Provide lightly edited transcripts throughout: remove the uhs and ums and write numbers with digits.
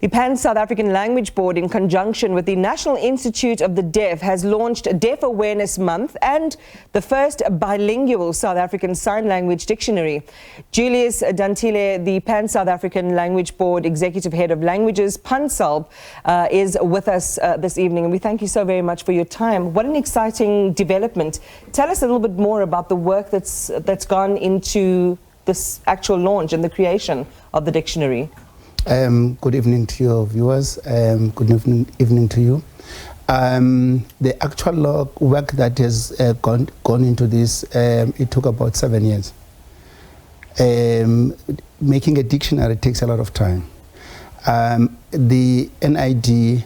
The Pan-South African Language Board, in conjunction with the National Institute of the Deaf, has launched Deaf Awareness Month and the first bilingual South African Sign Language Dictionary. Julius Dantile, the Pan-South African Language Board Executive Head of Languages, PanSALB, is with us this evening, and we thank you so very much for your time. What an exciting development. Tell us a little bit more about the work that's gone into this actual launch and the creation of the dictionary. Good evening to your viewers. Good evening to you. The actual work that has gone into this, it took about 7 years. Making a dictionary takes a lot of time. The NID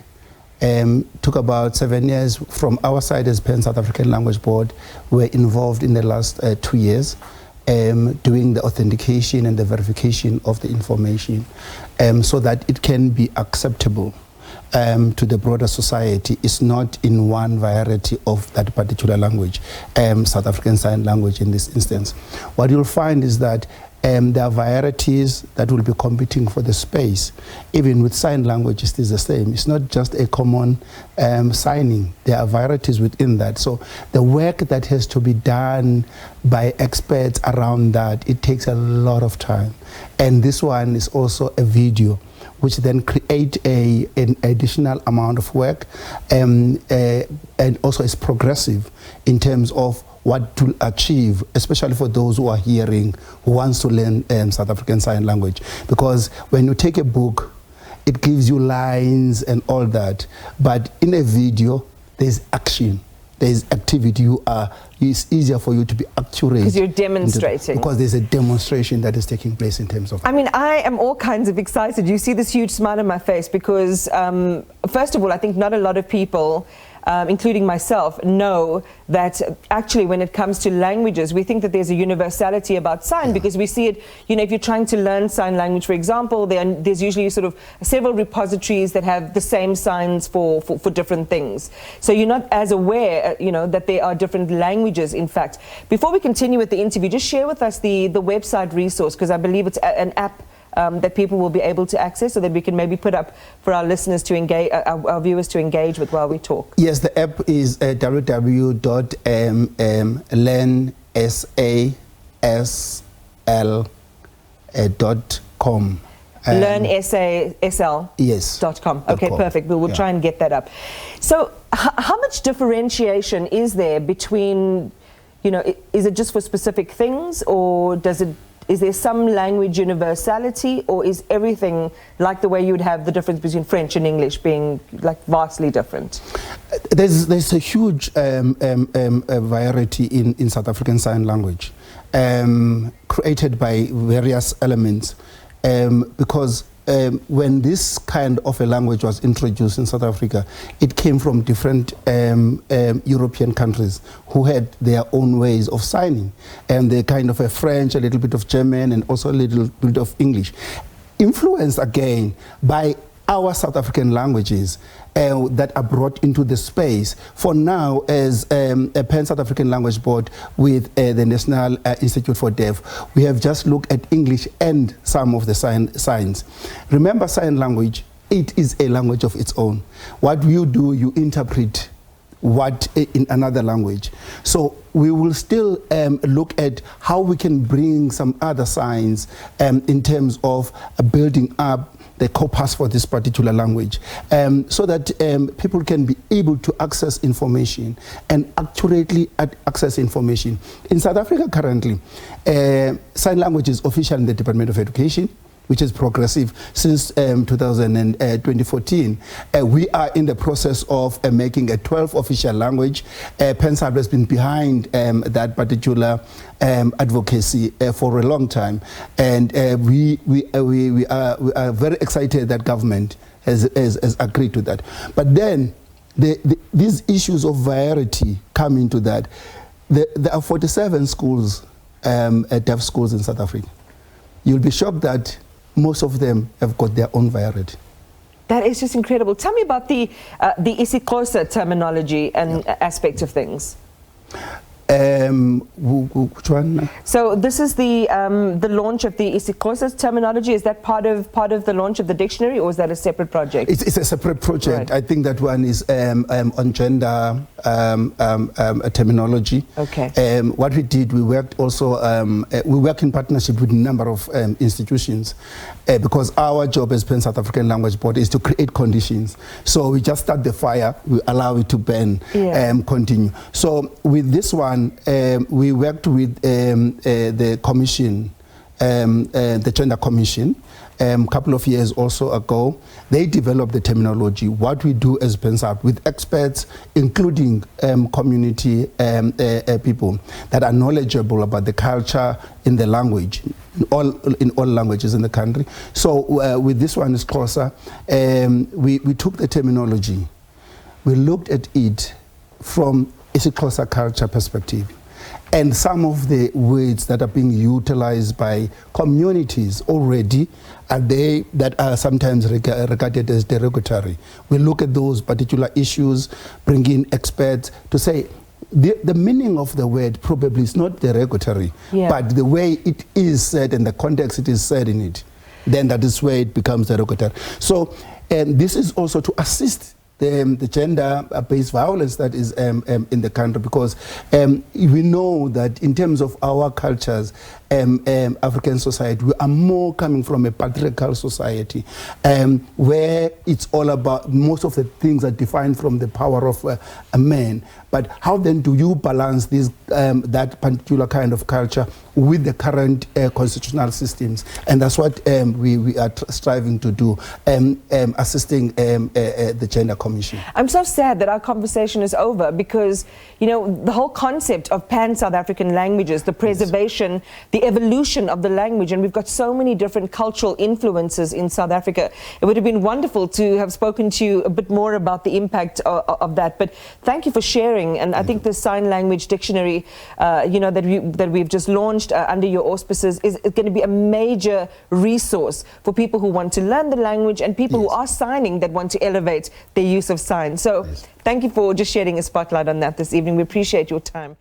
took about 7 years. From our side as Pan-South African Language Board, we're involved in the last 2 years. Doing the authentication and the verification of the information so that it can be acceptable to the broader society. It's not in one variety of that particular language, South African Sign Language in this instance. What you'll find is that there are varieties that will be competing for the space. Even with sign language, it is the same. It's not just a common signing. There are varieties within that. So the work that has to be done by experts around that, it takes a lot of time. And this one is also a video, which then create an additional amount of work and also is progressive in terms of what to achieve, especially for those who are hearing, who wants to learn South African Sign Language. Because when you take a book, it gives you lines and all that. But in a video, there's action, there's activity. It's easier for you to be accurate. Because you're demonstrating. Because there's a demonstration that is taking place in terms of... I mean, I am all kinds of excited. You see this huge smile on my face because, first of all, I think not a lot of people, including myself, know that actually when it comes to languages, we think that there's a universality about sign because we see it, you know, if you're trying to learn sign language, for example, there's usually sort of several repositories that have the same signs for different things. So you're not as aware, you know, that there are different languages, in fact. Before we continue with the interview, just share with us the website resource, because I believe it's an app that people will be able to access, so that we can maybe put up for our listeners to engage, our viewers to engage with while we talk. Yes, the app is www.learnsasl.com. LearnSASL.com. Yes. Okay, perfect. We'll try and get that up. So how much differentiation is there between, you know, is it just for specific things, or is there some language universality, or is everything like the way you would have the difference between French and English being like vastly different? There's a huge variety in South African Sign Language, created by various elements, because when this kind of a language was introduced in South Africa, it came from different European countries who had their own ways of signing. And they kind of a French, a little bit of German, and also a little bit of English. Influenced again by our South African languages that are brought into the space. For now, as a Pan-South African Language Board with the National Institute for Deaf, we have just looked at English and some of the signs. Remember, sign language, it is a language of its own. What you do, you interpret what in another language. So we will still look at how we can bring some other signs in terms of building up the corpus for this particular language, so that people can be able to access information and accurately access information. In South Africa currently, sign language is official in the Department of Education, which is progressive since 2014. We are in the process of making a 12th official language. PanSALB has been behind that particular advocacy for a long time, and we are very excited that government has agreed to that. But then these issues of variety come into that. There are 47 schools, deaf schools in South Africa. You'll be shocked that most of them have got their own variety. That is just incredible. Tell me about the isiXhosa terminology and aspect of things. Which one? So this is the launch of the isiXhosa terminology. Is that part of the launch of the dictionary, or is that a separate project? It's a separate project. Right. I think that one is on gender terminology. Okay. What we did, we worked also. We work in partnership with a number of institutions because our job as Pan South African Language Board is to create conditions. So we just start the fire, we allow it to burn, continue. So with this one, we worked with the commission, the Gender Commission, a couple of years also ago. They developed the terminology. What we do as PanSALB with experts, including community people that are knowledgeable about the culture in the language, in all languages in the country. So with this one is closer. We took the terminology. We looked at it from isiXhosa culture perspective, and some of the words that are being utilized by communities already are they that are sometimes regarded as derogatory. We look at those particular issues, bring in experts to say the meaning of the word probably is not derogatory, but the way it is said and the context it is said in it, then that is where it becomes derogatory. So this is also to assist the gender-based violence that is in the country, because we know that in terms of our cultures, African society, we are more coming from a patriarchal society where it's all about, most of the things are defined from the power of a man. But how then do you balance this, that particular kind of culture with the current constitutional systems? And that's what we are striving to do, assisting the Gender Commission. I'm so sad that our conversation is over, because, you know, the whole concept of pan-South African languages, the preservation, the evolution of the language, and we've got so many different cultural influences in South Africa. It would have been wonderful to have spoken to you a bit more about the impact of that. But thank you for sharing. And I think the sign language dictionary, you know, that we've just launched under your auspices is going to be a major resource for people who want to learn the language and people who are signing that want to elevate their use of sign. So thank you for just shedding a spotlight on that this evening. We appreciate your time.